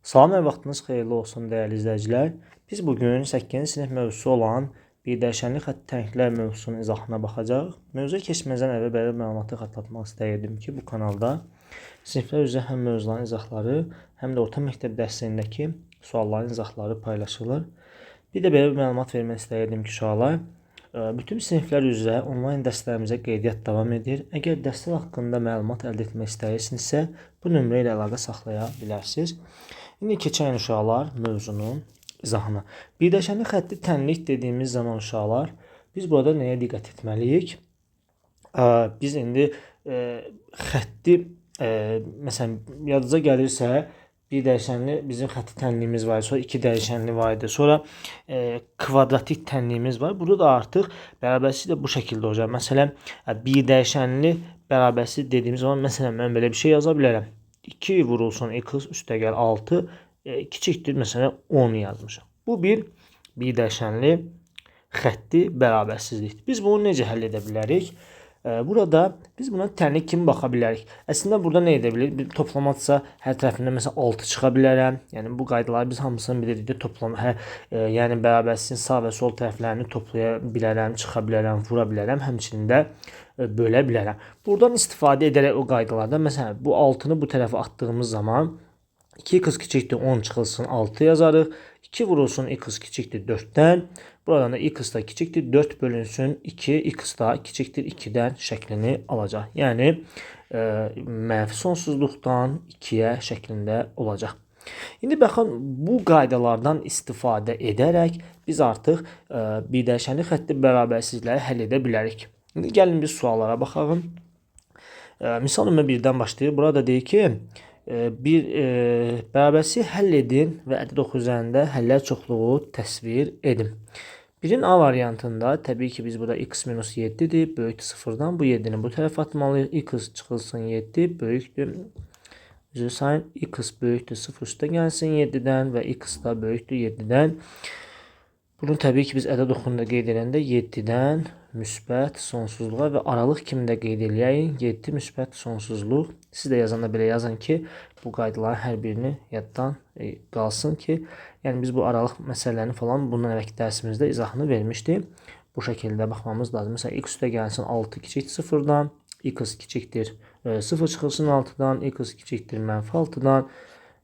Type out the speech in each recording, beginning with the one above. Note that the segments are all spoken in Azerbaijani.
Salam və vaxtınız xeyirli olsun dəyərli izləyicilər. Biz bugün 8-ci sinif mövzusu olan birdəyişənli xətti tənklər mövzusunun izahına baxacağıq. Mövzuya keçməzdən əvvəl belə məlumatı xatırlatmaq istəyirdim ki, bu kanalda siniflər üzrə həm mövzuların izahları, həm də orta məktəb dərslərindəki sualların izahları paylaşılır. Bir də belə bir məlumat vermək istəyirdim ki, uşaqlar, bütün siniflər üzrə onlayn dərslərimizə qeydiyyat davam edir. Əgər dərslər haqqında məlumat əldə etmək istəyirsinizsə, bu nömrə ilə əlaqə saxlaya bilərsiniz. İndi keçək uşaqlar mövzunun izahına. Birdəyişənli xətti tənlik dediyimiz zaman uşaqlar, biz burada nəyə diqqət etməliyik? Biz indi xətti, məsələn, yadınıza gəlirsə, bir dəyişənli bizim xətti tənliyimiz var, sonra iki dəyişənli var idi, sonra kvadratik tənliyimiz var. Burada da artıq bərabərçilik də bu şəkildə olacaq. Məsələn, bir dəyişənli bərabərçilik dediyimiz zaman, məsələn, mən belə bir şey yaza bilərəm. 2 vurulsun x üstəgəl 6 kiçikdir, məsələn, 10 yazmışam. Bu bir dəyişənli xətti bərabərsizlikdir. Biz bunu necə həll edə bilərik? Burada biz buna tənlik kimi baxa bilərik. Əslində burada nə edə bilərik? Toplamadsa hər tərəfindən məsələn 6 çıxa bilərəm. Yəni bu qaydaları biz hamısını bilirik. Yəni bərabərsizliyin sağ və sol tərəflərini toplaya bilərəm, çıxa bilərəm, vura bilərəm, həmçinin də bölə bilərəm. Buradan istifadə edərək o qaydalardan məsələn bu 6-nı bu tərəfə atdığımız zaman 2x kiçikdir 10 çıxılsın 6 yazarıq. 2 vurulsun x kiçikdir 4-dən. Buradan da x da kiçikdir 4 bölünsün 2, x da kiçikdir 2-dən şəklini alacaq. Yəni mənfi sonsuzluqdan 2-yə şəklində olacaq. İndi baxın, bu qaydalardan istifadə edərək biz artıq birdəyişənli xətti bərabərsizlikləri həll edə bilərik. İndi gəlin biz suallara baxalım. Misal nömrə 1-dən başlayır. Burada deyir ki, bərabərsizliyi həll edin və ədəd oxu üzərində həllər çoxluğu təsvir edin. Birin A variantında təbii ki biz burada x minus 7'dir, böyükdür 0'dan. Bu 7'ni bu tərəfə atmalıyıq. X çıxılsın 7 böyükdür. Üzr sayın, x böyükdür 0 üstə gəlsin 7'dən və x da böyükdür 7'dən. Bunu təbii ki biz ədəd oxunda qeyd edəndə 7'dən müsbət sonsuzluğa və aralıq kimi də qeyd edəyik. 7 müsbət sonsuzluq. Siz də yazanda belə yazın ki, bu qaydaların hər birini yaddan qalsın ki, yəni biz bu aralıq məsələlərini falan bundan əvvəlki dərsimizdə izahını vermişdik. Bu şəkildə baxmamız lazım. Məsələn, x üstə gəlsin 6 kiçikdir 0-dan, x kiçikdir 0 çıxılsın 6-dan, x kiçikdir mənfi 6-dan.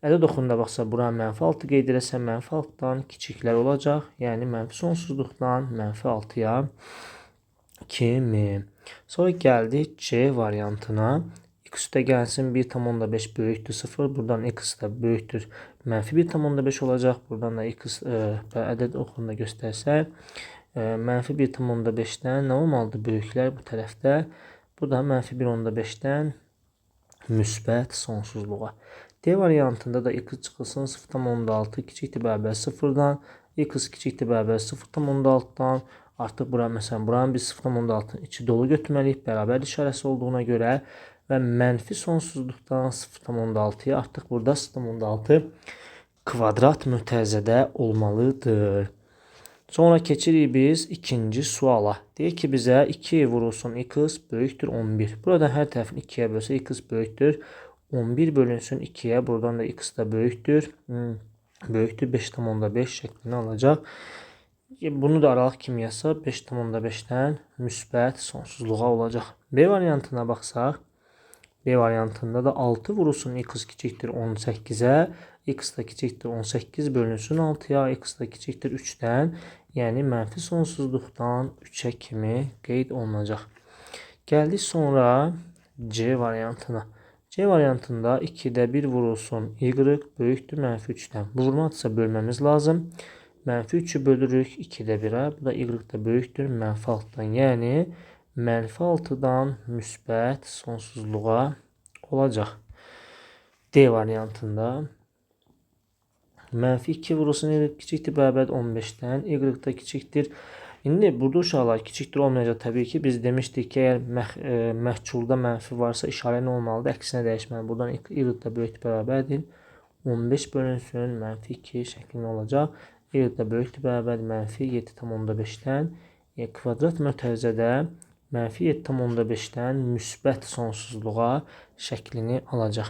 Ədəd oxunda baxsa, bura mənfi 6 qeyd edəsə, mənfi 6-dan kiçiklər olacaq. Yəni mənfi sonsuzluqdan mənfi 6-ya kimi. Sonra gəldik C variantına. X üstə gəlsin 1,5 böyükdür 0. Buradan x da böyükdür mənfi 1,5 olacaq. Buradan da x ədəd oxunda göstərsək, mənfi 1,5-dən nə olmalıdır? Böyüklər bu tərəfdə. Bu da mənfi 1,5-dən müsbət sonsuzluğa. D variantında da x çıxılsın 0,6 kiçikdir bərabər 0-dan. X kiçikdir bərabər 0,6-dan. Artıq bura, məsələn, buranın biz 0,6-nın içi dolu götürməliyik, bərabər işarəsi olduğuna görə və mənfi sonsuzluqdan 0,6-ya artıq burada 0,6 kvadrat mötərizədə olmalıdır. Sonra keçirik biz ikinci suala. Deyir ki, bizə 2 vurulsun x böyükdür 11. Burada hər tərəfini 2-yə bölsə x böyükdür 11 bölünsün 2-yə. Buradan da x da böyükdür 5,5 şəklini alacaq. Bunu da aralıq kimi yazsa 5,5-dən müsbət sonsuzluğa olacaq. B variantına baxsaq, B variantında da 6 vurulsun x kiçikdir 18-ə, x da kiçikdir 18 bölünsün 6-ya, x da kiçikdir 3-dən, yəni mənfi sonsuzluqdan 3-ə kimi qeyd olunacaq. Gəldik sonra C variantına. C variantında 2-də 1 vurulsun y böyükdür mənfi 3-dən. Bu vurmadırsa bölməmiz lazım. Mənfi 3'ü bölürük 2'də 1'ə. Bu da y da böyükdür mənfi 6-dan. Yəni mənfi 6-dan müsbət sonsuzluğa olacaq. D variantında mənfi 2 vurulsun y kiçikdir bərabər 15-dən. Y da kiçikdir. İndi burada uşaqlar kiçikdir olmayacaq təbii ki. Biz demişdik ki, əgər məhculda mənfi varsa işarə nə olmalıdır? Əksinə dəyişməli. Buradan y da böyükdür bərabərdir. 15 bölünsün mənfi 2 şəklində olacaq. Y da böyükdür bərabər mənfi 7,5-dən kvadrat mötərizədə mənfi 7,5-dən müsbət sonsuzluğa şəklini alacaq.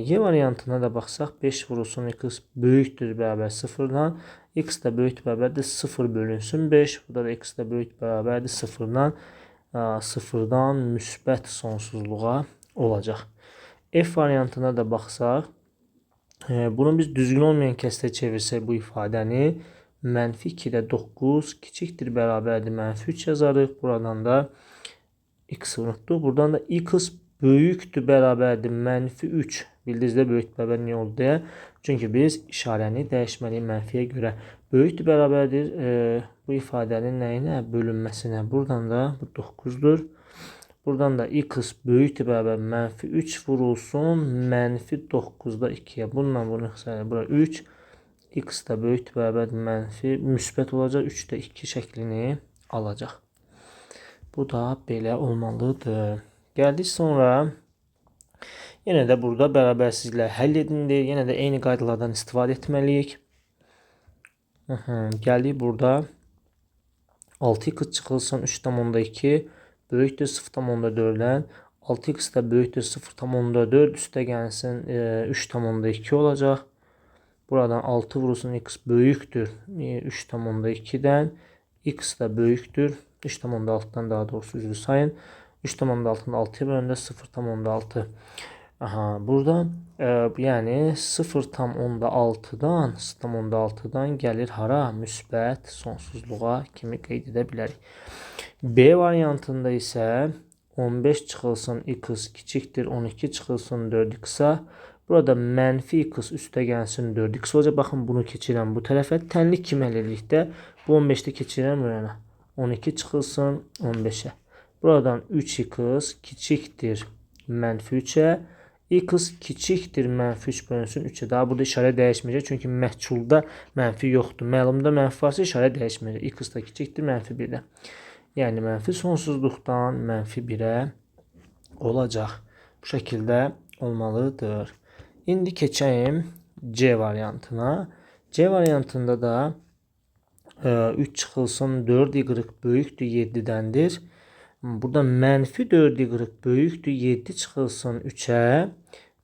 Y variantına da baxsaq 5 vurulsun x böyükdür bərabər 0-dan, x də böyük bərabərdir 0 bölünsün 5. Burada da x də böyük bərabərdir 0-dan, 0-dan müsbət sonsuzluğa olacaq. F variantına da baxsaq, bunu biz düzgün olmayan kəsrə çevirsək bu ifadəni mənfi 2-də 9 kiçikdir bərabərdir mənfi 3 yazarıq. Buradan da x unutduq. Buradan da x böyükdür bərabərdir mənfi 3. Bildinizdə böyük bərabər niyə oldu deyə. Çünki biz işarəni dəyişməliyik mənfiyə görə. Böyükdür bərabərdir bu ifadənin nəyinə? Bölünməsinə. Buradan da bu 9-dur. Buradan da x böyükdür bərabər mənfi 3 vurulsun mənfi 9-da 2-yə. Bununla bunu xəsarə bura 3. X da böyükdür bərabərdir mənfi müsbət olacaq. 3-də 2 şəklini alacaq. Bu da belə olmalıdır. Gəldik sonra. Yenə də burada bərabərsizliklər həll edindir. Yenə də eyni qaydalardan istifadə etməliyik. Gəldik burada. 6x çıxılsın 3,2 böyükdür 0,4-dən. 6x da böyükdür 0,4 üstə gəlsin 3,2 olacaq. Buradan 6 vurulsun x böyükdür 3,2-dən. X da böyükdür 3,6-dan daha doğrusu üzrü sayın. 3,6-dan 6-ya bölündə 0,6. Buradan yəni 0,6-dan 0,6-dan gəlir hara? Müsbət sonsuzluğa kimi qeyd edə bilərik. B variantında isə 15 çıxılsın x kiçikdir 12 çıxılsın 4x-a. Burada mənfi x üstə gəlsin 4x olacaq. Baxın bunu keçirəm bu tərəfə. Tənlik kimi əlillikdə bu 15-də keçirəm bu yana. 12 çıxılsın 15-ə. Buradan 3x kiçikdir mənfi 3-ə. X kiçikdir mənfi 3 bölünsün 3-ə. Daha burada işarə dəyişməyəcək. Çünki məhculda mənfi yoxdur. Məlumda mənfi varsa işarə dəyişməyəcək. X da kiçikdir mənfi 1-də. Yəni mənfi sonsuzluqdan mənfi 1-ə olacaq. Bu şəkildə olmalıdır. İndi keçəyim C variantına. C variantında da 3 çıxılsın 4y böyükdür 7-dəndir. Burada mənfi 4y böyükdür 7 çıxılsın 3-ə.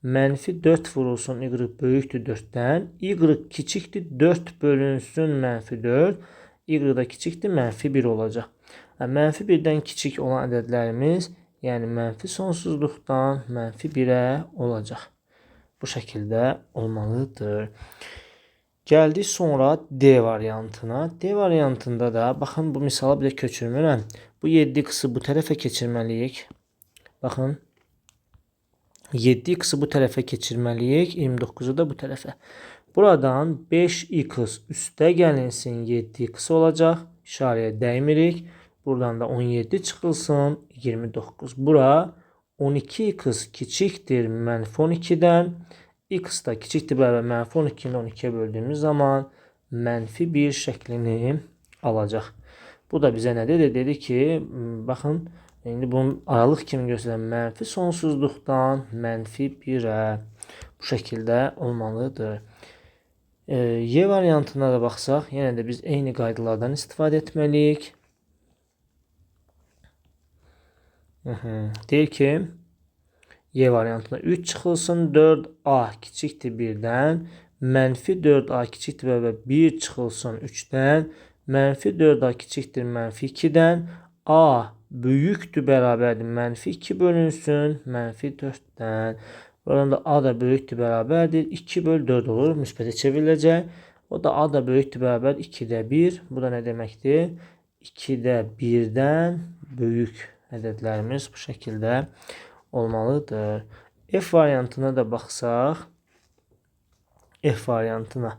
Mənfi 4 vurulsun y böyükdür 4-dən. Y kiçikdir 4 bölünsün mənfi 4. Y da kiçikdir mənfi 1 olacaq. Mənfi 1-dən kiçik olan ədədlərimiz yəni mənfi sonsuzluqdan mənfi 1-ə olacaq. Bu şəkildə olmalıdır. Gəldik sonra D variantına. D variantında da baxın bu misala bir də köçürmürəm. Bu 7x-i bu tərəfə keçirməliyik. Baxın 7x-i bu tərəfə keçirməliyik. 29-u da bu tərəfə. Buradan 5x üstə gəlinsin 7x olacaq. İşarəyə dəymirik. Buradan da 17 çıxılsın 29. Bura 12x kiçikdir mənfi 12-dən. X da kiçikdir bərabər mənfi 12-ni 12-yə böldüyümüz zaman mənfi 1 şəklini alacaq. Bu da bizə nə dedi? Dedi ki, baxın, indi bunu aralıq kimi göstərən mənfi sonsuzluqdan mənfi 1-ə bu şəkildə olmalıdır. Y variantına da baxsaq, yenə də biz eyni qaydalardan istifadə etməliyik. Deyir ki, Y variantına 3 çıxılsın 4a kiçikdir 1-dən. Mənfi 4a kiçikdir bərabər 1 çıxılsın 3-dən. Mənfi 4a kiçikdir mənfi 2-dən. A böyükdür bərabərdir mənfi 2 bölünsün mənfi 4-dən. Buradan da A da böyükdür bərabərdir 2 böl 4 olur. Müsbətə çevriləcək. O da A da böyükdür bərabər 2-də 1. Bu da nə deməkdir? 2-də 1-dən böyük ədədlərimiz bu şəkildə olmalıdır. F variantına da baxsaq. F variantına.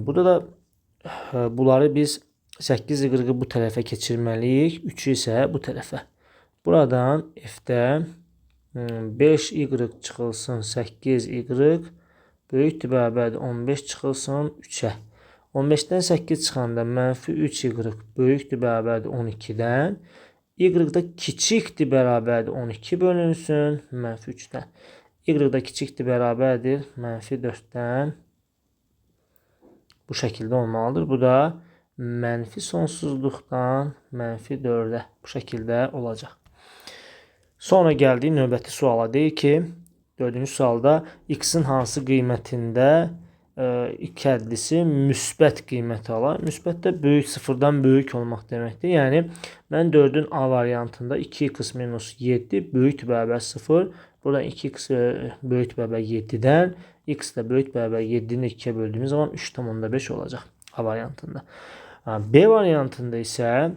Burada da bunları biz 8y bu tərəfə keçirməliyik. 3-ü isə bu tərəfə. Buradan F-də 5y çıxılsın 8y böyükdür bərabərdir 15 çıxılsın 3-ə. 15-dən 8 çıxanda mənfi 3y böyükdür bərabərdir 12-dən. Y da kiçikdir bərabərdir 12 bölünsün mənfi 3-dən. Y da kiçikdir bərabərdir mənfi 4-dən. Bu şəkildə olmalıdır. Bu da mənfi sonsuzluqdan mənfi 4-ə bu şəkildə olacaq. Sonra gəldik növbəti suala. Deyir ki, Dördüncü sualda x-in hansı qiymətində iki ədlisi müsbət qiyməti alar. Müsbət də böyük, sıfırdan böyük olmaq deməkdir. Yəni mən 4-ün A variantında 2x minus 7 böyükdür bərabər 0. Buradan 2x böyük bərabər 7-dən x də böyük bərabər 7-ni 2-yə böldüyümüz zaman 3,5 olacaq A variantında. B variantında isə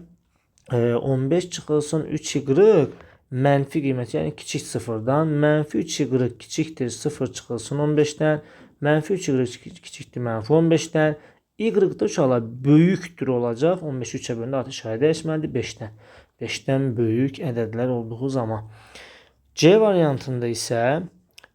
15 çıxılsın 3y mənfi qiyməti, yəni kiçik sıfırdan mənfi 3y kiçikdir 0 çıxılsın 15-dən, mənfi 3y kiçikdir mənfi 15-dən, y da uşaqlar böyükdür olacaq. 15-i 3-ə bölündə artıq işarə dəyişməlidir 5-dən. 5-dən böyük ədədlər olduğu zaman. C variantında isə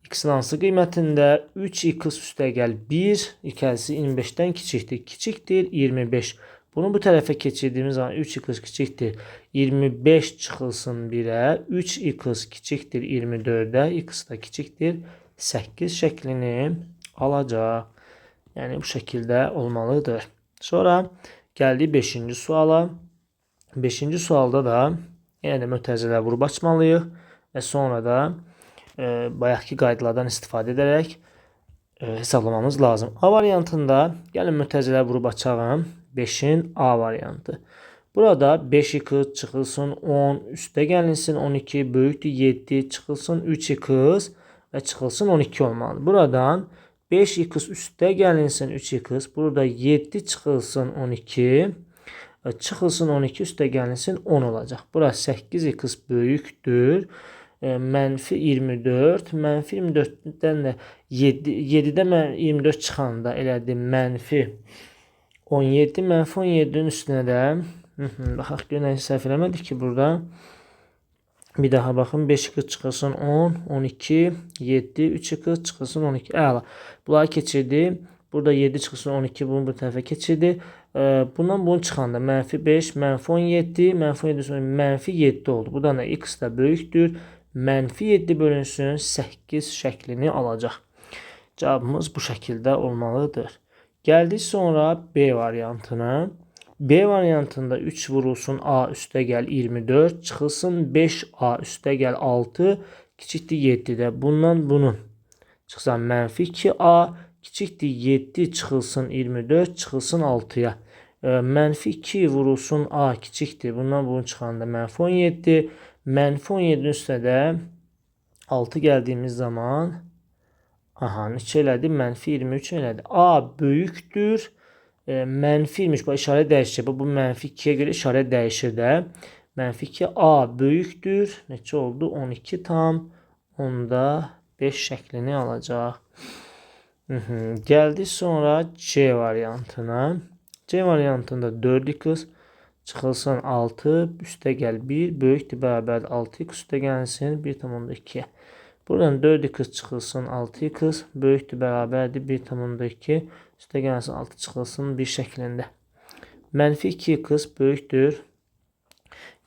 x-in hansı qiymətində 3x üstəgəl 1 ikəlisi 25-dən kiçikdir. Kiçikdir 25. Bunu bu tərəfə keçirdiyimiz zaman 3x kiçikdir 25 çıxılsın 1-ə, 3x kiçikdir 24-də, x da kiçikdir 8 şəklini alacaq. Yəni bu şəkildə olmalıdır. Sonra gəldik 5-ci suala. 5-ci sualda da yenə də mötərizələr vurub açmalıyıq və sonra da bayaqki qaydalardan istifadə edərək hesablamamız lazım. A variantında gəlin mötərizələr vurub açalım. 5-in A variantı. Burada 5x çıxılsın 10 üstə gəlinsin 12 böyükdür 7 çıxılsın 3x və çıxılsın 12 olmalıdır. Buradan 5x üstə gəlinsin 3x. Burada 7 çıxılsın 12 çıxılsın 12 üstə gəlinsin 10 olacaq. Burası 8x böyükdür. Mənfi 24. Mənfi 24-dən də 7-də 24 çıxanda elədi mənfi 17. Mənfi 17-nin üstünə də baxaq görək səhv eləmədik ki burada. Bir daha baxın 5x çıxılsın 10, 12, 7, 3x çıxılsın 12. Əla. Bunları keçirdi. Burada 7 çıxılsın 12 bunu bu tərəfə keçirdi. Bundan bunu çıxanda mənfi 5, mənfi 17, mənfi 17 sonra mənfi 7 oldu. Buradan da x da böyükdür. Mənfi 7 bölünsün 8 şəklini alacaq. Cavabımız bu şəkildə olmalıdır. Gəldik sonra B variantına. B variantında 3 vurulsun A üstə gəl 24, çıxılsın 5A üstə gəl 6, kiçikdir 7-də. Bundan bunun çıxsan mənfi 2A, kiçikdir 7 çıxılsın 24, çıxılsın 6-ya. Mənfi 2 vurulsun A kiçikdir. Bundan bunu çıxanda mənfi 17. Mənfi 17-nin üstə də 6 gəldiyimiz zaman neçə elədi? Mənfi 23 elədi. A böyükdür. Mənfi 23. Bu işarə dəyişir. Bu mənfi 2-yə görə işarə dəyişir də. Mənfi 2 A böyükdür. Neçə oldu? 12 tam. Onda 5 şəklini alacaq. Gəldik sonra C variantına. C variantında 4x çıxılsın 6, üstə gəl 1, böyükdür bərabər 6x üstə gəlsin 1,2. Buradan 4x çıxılsın 6x, böyükdür bərabərdir 1,2, üstə gəlsin 6 çıxılsın 1 şəklində. Mənfi 2x böyükdür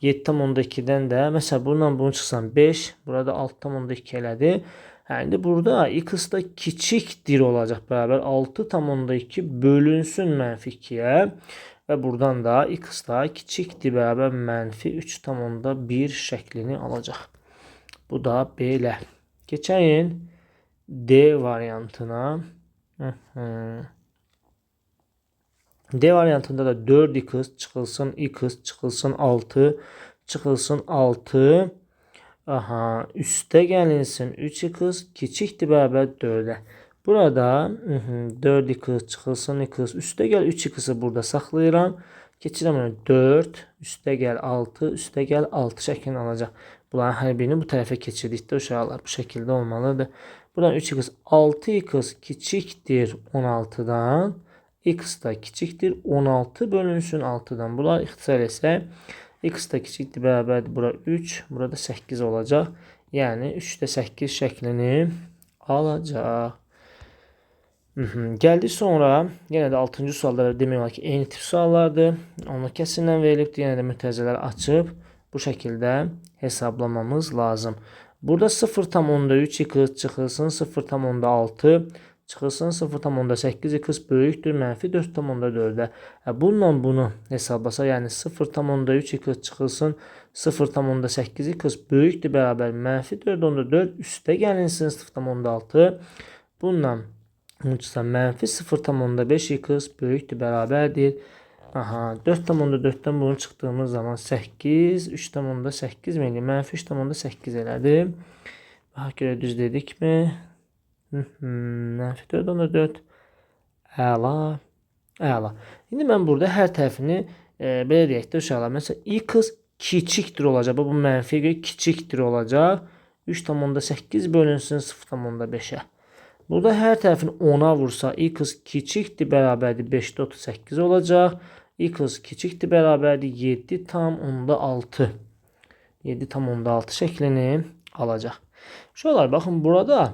7,2-dən də, məsələn, bundan bunu çıxsan 5, burada 6,2 elədi. Yəni, burada x da kiçikdir olacaq bərabər 6,2 bölünsün mənfi 2-yə. Və buradan da x da kiçikdir bərabər mənfi 3,1 şəklini alacaq. Bu da belə. Keçəyin D variantına. D variantında da 4x çıxılsın x çıxılsın 6 çıxılsın 6. Üstə gəlinsin 3x kiçikdir bərabər 4-ə. Burada 4x çıxılsın x üstə gəl 3x'i burada saxlayıram. Keçirəm onu 4 üstə gəl 6 üstə gəl 6 şəklini alacaq. Bunların hər birini bu tərəfə keçirdikdə uşaqlar bu şəkildə olmalıdır. Buradan 3x 6x kiçikdir 16-dan. X da kiçikdir 16 bölünsün 6-dan. Bunlar ixtisar etsək x da kiçikdir bərabərdir. Bura 3, burada 8 olacaq. Yəni 3-də 8 şəklini alacaq. Gəldik sonra, yenə də 6-cı suallara demək olar ki, eyni tip suallardır. Onlar kəsimlə verilibdir. Yenə də mütərizələr açıb bu şəkildə hesablamamız lazım. Burada 0,3x çıxılsın 0,6 çıxılsın 0,8x böyükdür mənfi 4,4-də. Bununla bunu hesablasaq, yəni 0,3x çıxılsın 0,8 x böyükdür bərabər mənfi 4,4 üstə gəlinsin 0,6. Bundan uçsa mənfi 0,5 x böyükdür bərabərdir. Aha, 4,4'dən bunu çıxdığımız zaman 8, 3,8 mi eləyir? Mənfi 3,8 elədi. Bax, görə düz dedikmi? Mənfi 4,4. Əla. Əla. İndi mən burada hər tərəfini belə deyək də uşaqlar. Məsələn, x kiçikdir olacaq. Bu mənfiyə görə kiçikdir olacaq. 3,8 bölünsün 0,5'ə. Burada hər tərəfini 10'a vursa x kiçikdir bərabərdir 5,38 olacaq. X kiçikdir bərabərdir 7,6. 7,6 şəklini alacaq. Şöyle baxın, burada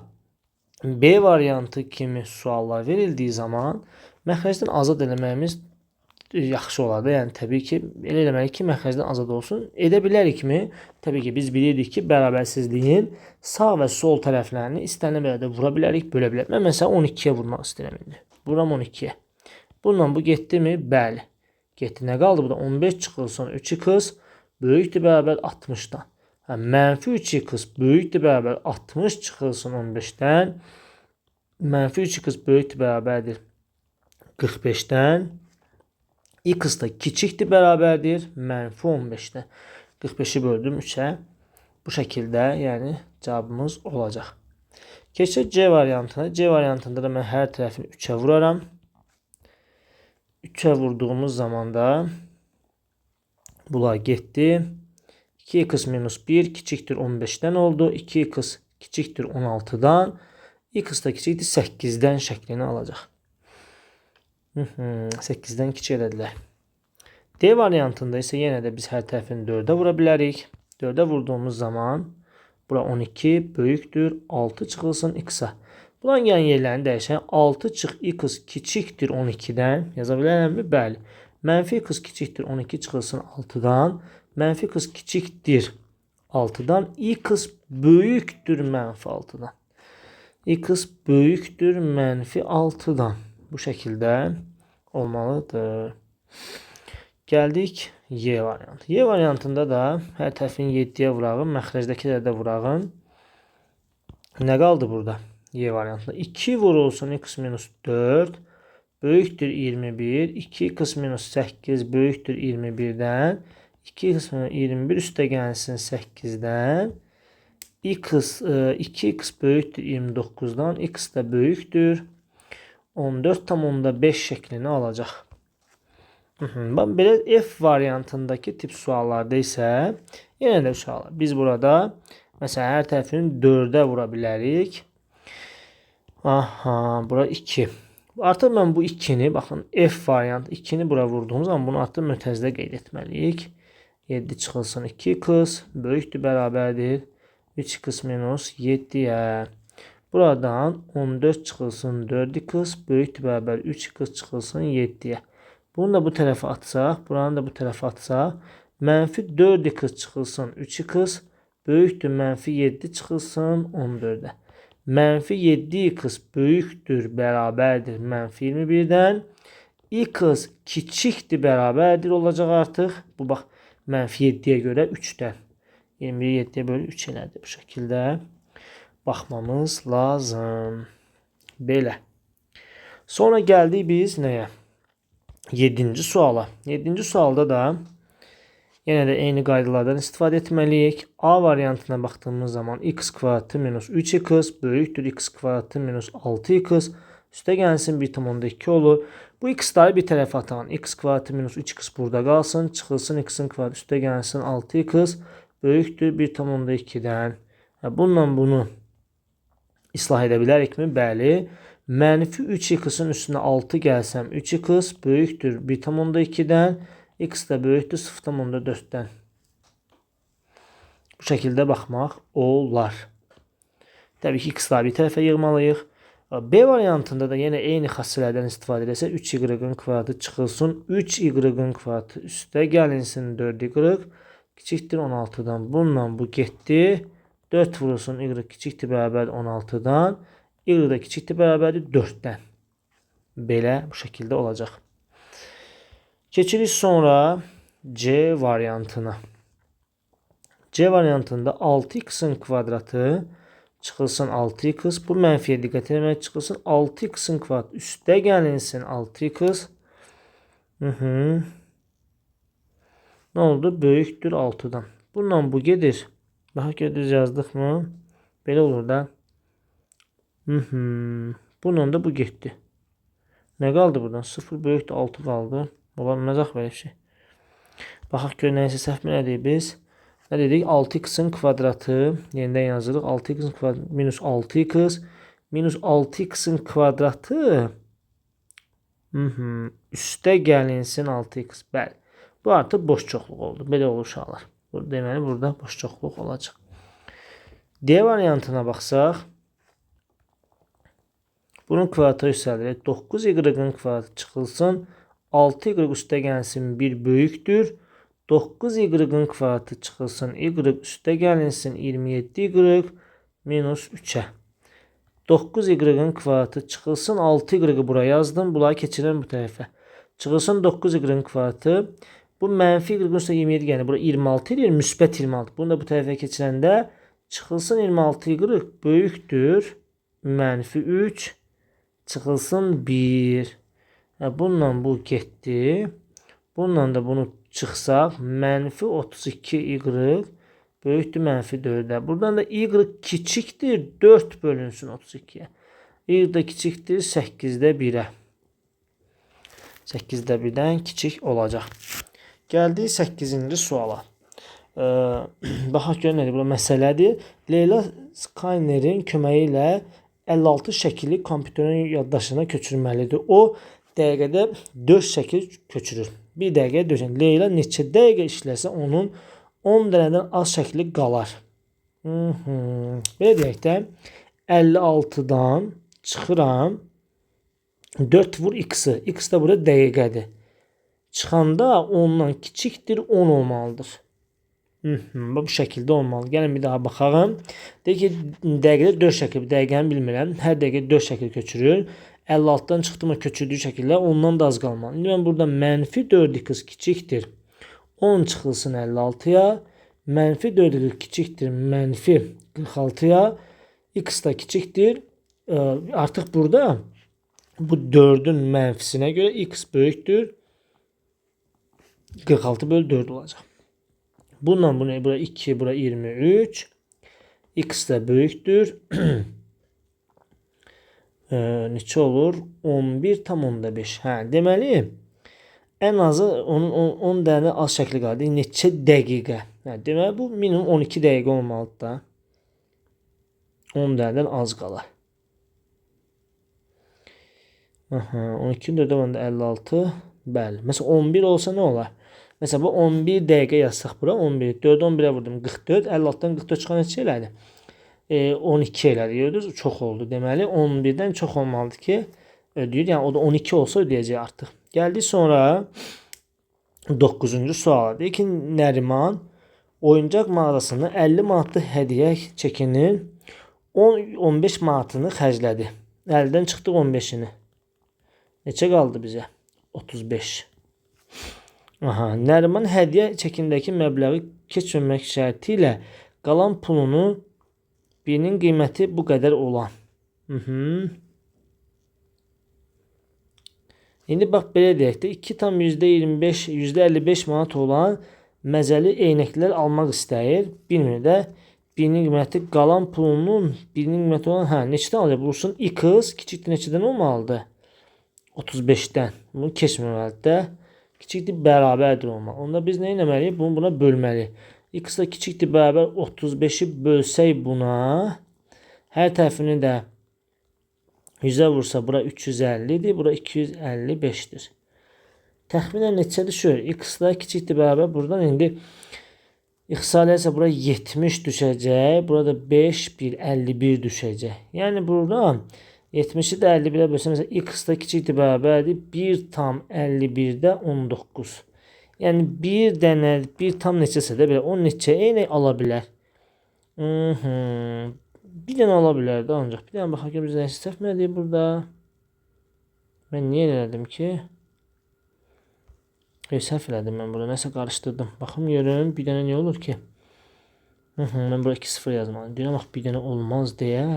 B variantı kimi suallar verildiği zaman məxrəcdən azad eləməyimiz yaxşı olardı. Yəni təbii ki, elə eləməliyik ki, məxrəcdən azad olsun. Edə bilərikmi? Təbii ki, biz bilirdik ki, bərabərsizliyin sağ və sol tərəflərini istənilən belə də vura bilərik, bölə bilərik. Mən məsələn 12'yə vurmaq istəyirəm indi. Vuram 12'yə. Bununla bu getdimi? Bəli. Getdi. Nə qaldı burada? 15 çıxılsın 3x böyükdür bərabər 60'dan. Mənfi 3x böyükdür bərabər 60 çıxılsın 15'dən. Mənfi 3x böyükdür bərabərdir 45'dən. X da kiçikdir bərabərdir mənfi 15'dən. 45'i böldüm 3'ə. Bu şəkildə yəni cavabımız olacaq. Keçək C variantına. C variantında da mən hər tərəfini 3'ə vuraram. 3'ə vurduğumuz zaman da bunlar getdi. 2x minus 1 kiçikdir 15'dən oldu. 2x kiçikdir 16'dan. X da kiçikdir 8'dən şəklini alacaq. 8'dən kiçik elədilər. D variantında isə yenə də biz hər tərəfini 4'ə vura bilərik. 4'ə vurduğumuz zaman bura 12 böyükdür 6 çıxılsın x-a. Bunların yan yerlərini dəyişən 6 çıx x kiçikdir 12'dən yaza bilərəmmi? Bəli. Mənfi x kiçikdir 12 çıxılsın 6'dan. Mənfi x kiçikdir 6'dan. X böyükdür mənfi 6'dan. X böyükdür mənfi 6'dan. Bu şəkildə olmalıdır. Gəldik Y variantı. Y variantında da hər tərəfini 7'yə vurağın, məxrəcdəkiləri də vurağın. Nə qaldı burada? Y variantında 2 vurulsun x minus 4 böyükdür 21. 2x minus 8 böyükdür 21'dən. 2x minus 21 üstə gəlsin 8'dən. 2x böyükdür 29'dan. X da böyükdür 14,5 şəklini alacaq. Belə F variantındakı tip suallarda isə yenə də uşaqlar biz burada məsələn hər tərəfini 4'ə vura bilərik. Aha, bura 2. Artıq mən bu 2'ni, baxın F variantı 2'ni bura vurduğumuz zaman bunu artıq mötərizədə qeyd etməliyik. 7 çıxılsın 2x böyükdür bərabərdir 3x minus 7'yə. Buradan 14 çıxılsın 4x böyükdür bərabər 3x çıxılsın 7'yə. Bunu da bu tərəfə atsaq, buranı da bu tərəfə atsaq, mənfi 4x çıxılsın 3x böyükdür mənfi 7 çıxılsın 14'ə. Mənfi 7x böyükdür bərabərdir mənfi 21'dən. X kiçikdir bərabərdir olacaq artıq. Bu bax mənfi 7'yə görə 3'dən. 21'i 7'yə bölü 3 elədi. Bu şəkildə baxmamız lazım. Belə. Sonra gəldik biz nəyə? 7-ci suala. 7-ci sualda da yenə də eyni qaydalardan istifadə etməliyik. A variantına baxdığımız zaman x kvadratı minus 3x böyükdür x kvadratı minus 6x üstə gəlsin 1,2 olur. Bu x'ları bir tərəfə atan x kvadratı minus 3x burada qalsın. Çıxılsın x'in kvadratı üstə gəlsin 6x böyükdür 1,2'dən. Bununla bunu islah edə bilərikmi? Bəli. Mənfi 3x'in üstünə 6 gəlsəm 3x böyükdür 1,2'dən. X da böyükdür 0,4'dən. Bu şəkildə baxmaq olar. Təbii ki, x-ları bir tərəfə yığmalıyıq. B variantında da yenə eyni xassələrdən istifadə edəsə 3y-ın kvadratı çıxılsın 3y-ın kvadratı üstə gəlinsin 4y kiçikdir 16'dan. Bununla bu getdi. 4 vurulsun y kiçikdir bərabər 16'dan. Y da kiçikdir bərabərdir 4'dən. Belə bu şəkildə olacaq. Keçirik sonra C variantına. C variantında 6x-in kvadratı çıxılsın 6x. Bu mənfiyə diqqət etmək çıxılsın 6x-in kvadrat üstə gəlinsin 6x. Ne oldu? Böyükdür 6'dan. Bununla bu gedir. Daha gedir yazdıq mı? Belə olur da. Bununla da bu getdi. Ne qaldı buradan? 0 böyükdür 6 qaldı. Olanmayacaq belə bir şey. Baxaq gör nəyəsə səhv elədik biz. Nə dedik? 6x-in kvadratı. Yenidən yazırıq. 6x kvadrat minus 6x. Minus 6x-in kvadratı. Üstə gəlinsin 6x. Bəli. Bu artıq boş çoxluq oldu. Belə olur uşaqlar. Deməli burada boş çoxluq olacaq. D variantına baxsaq. Bunun kvadratı yüksəlir. 9y-in kvadratı çıxılsın. 6y üstə gəlsin 1 böyükdür. 9y-in kvadratı çıxılsın. Y üstə gəlinsin 27y minus 3'ə. 9y-in kvadratı çıxılsın. 6y buraya yazdım. Bunları keçirəm bu tərəfə. Çıxılsın 9y-in kvadratı. Bu mənfi y üstə 27 gəlir. Bura 26 edir. Müsbət 26. Bunu da bu tərəfə keçirəndə çıxılsın 26y böyükdür. Mənfi 3. Çıxılsın 1. Bununla bu getdi. Bununla da bunu çıxsaq mənfi 32y böyükdür mənfi 4'ə. Buradan da y kiçikdir 4 bölünsün 32'yə. Y da kiçikdir 8'də 1'ə. 8'də 1'dən kiçik olacaq. Gəldik 8-ci suala. Baxaq gör nədir? Bu məsələdir. Leyla Skyner'in köməyi ilə 56 şəkili kompüterin yaddaşına köçürməlidir. O dəqiqədə 4 şəkil köçürür. Bir dəqiqə 4. Leyla neçə dəqiqə işləsə onun 10 dənədən az şəkli qalar. Belə deyək də 56'dan çıxıram 4 vur x-i. X da burada dəqiqədir. Çıxanda 10'dan kiçikdir 10 olmalıdır. Bu şəkildə olmalı. Gəlin bir daha baxalım. Deyək ki, dəqiqədə 4 şəkil. Dəqiqəni bilmirəm. Hər dəqiqə 4 şəkil köçürür. 56'dan çıxdığımda köçürdüyü şəkillər ondan da az qalmalı. İndi mən burada mənfi 4x kiçikdir 10 çıxılsın 56'ya. Mənfi 4x kiçikdir mənfi 46'ya. X da kiçikdir. Artıq burada bu 4'ün mənfisinə görə x böyükdür. 46 bölü 4 olacaq. Bununla bu ne? Bura 2, bura 23. X da böyükdür. Neçə olur? 11,5. Deməli, ən azı onun 10 dənə az şəkli qaldı. Neçə dəqiqə? Deməli, bu minimum 12 dəqiqə olmalıdır da. 10 dənədən az qalar. 12'nin 4'ə olanda 56. Bəli. Məsələn 11 olsa nə olar? Məsələn bu 11 dəqiqə yazsaq bura 11. 4'ü 11'ə vurdum 44. 56'dan 44 çıxan neçə elədi? 12 elədi. Gördünüz? Çox oldu. Deməli 11'dən çox olmalıdır ki ödəyir. Yəni o da 12 olsa ödəyəcək artıq. Gəldik sonra 9-cu suala. Deyir ki Nəriman oyuncaq mağazasında 50 manatlıq hədiyyə çekinin 10-15 manatını xərclədi. 50'dən çıxdıq 15'ini. Neçə qaldı bizə? 35. Nəriman hədiyyə çekindəki məbləği keçməmək şərti ilə qalan pulunu birinin qiyməti bu qədər olan. İndi bax belə deyək də 2,25 %55 manat olan məzəli eynəklər almaq istəyir. Bilmir də birinin qiyməti qalan pulunun birinin qiyməti olan neçədən alacaq? Bulursun x kiçikdir neçədən olmalıdır? 35'dən. Bunu keçməməlidir də. Kiçikdir bərabərdir olmalı. Onda biz nə etməliyik? Bunu buna bölməli. X da kiçikdir bərabər 35'i bölsək buna. Hər tərəfini də 100'ə vursa bura 350'dir. Bura 255'dir. Təxminən neçə düşür? X da kiçikdir bərabər. Buradan indi x alırsa bura 70 düşəcək. Burada 5, 1, 51 düşəcək. Yəni burada 70'i də 51'ə bölsə, məsələn, x da kiçikdir bərabərdir. 1,51'də 19. Yəni bir dənə, bir tam neçəsə də belə 10 neçə eynək ala bilər. Bir dənə ala bilər də ancaq. Bir dənə baxaq ki, biz nəsə səhv elədik burada. Mən niyə elədim ki? Səhv elədim mən burada. Nəsə qarışdırdım. Baxım görüm. Bir dənə nə olur ki? Mən bura 2-0 yazmalıyım. Deyirəm, bax, bir dənə olmaz deyə.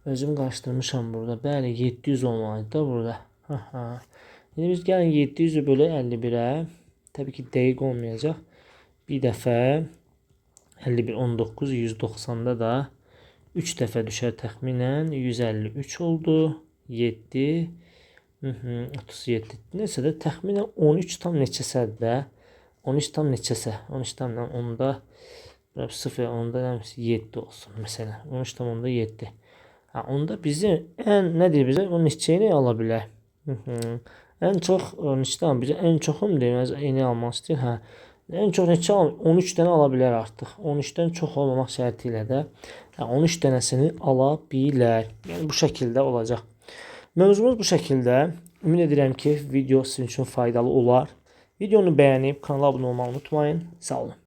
Özüm qarışdırmışam burada. Bəli, 700 olmalıydı da burada. İndi biz gəlin 700-ü bölək 51-ə. Təbii ki, dəqiq olmayacaq. Bir dəfə 51, 19, 190-da da 3 dəfə düşər təxminən. 153 oldu. 7, 37. Nəsə də təxminən 13 tam neçəsədir də. 13 tam neçəsə. 13 tamla onda 0, onda 7 olsun məsələn. 13 tam onda 7. Onda bizi nə deyir bizə? O neçəyini ala bilər? Ən çox neçədən bizə ən çoxum deməz, eyni almaq istəyir. Ən çox neçə al? 13 dənə ala bilər artıq. 13-dən çox olmamaq şərti ilə də 13 dənəsini ala bilər. Yəni bu şəkildə olacaq. Mövzumuz bu şəkildə. Ümid edirəm ki, video sizin üçün faydalı olar. Videonu bəyənib kanala abunə olmağı unutmayın. Sağ olun.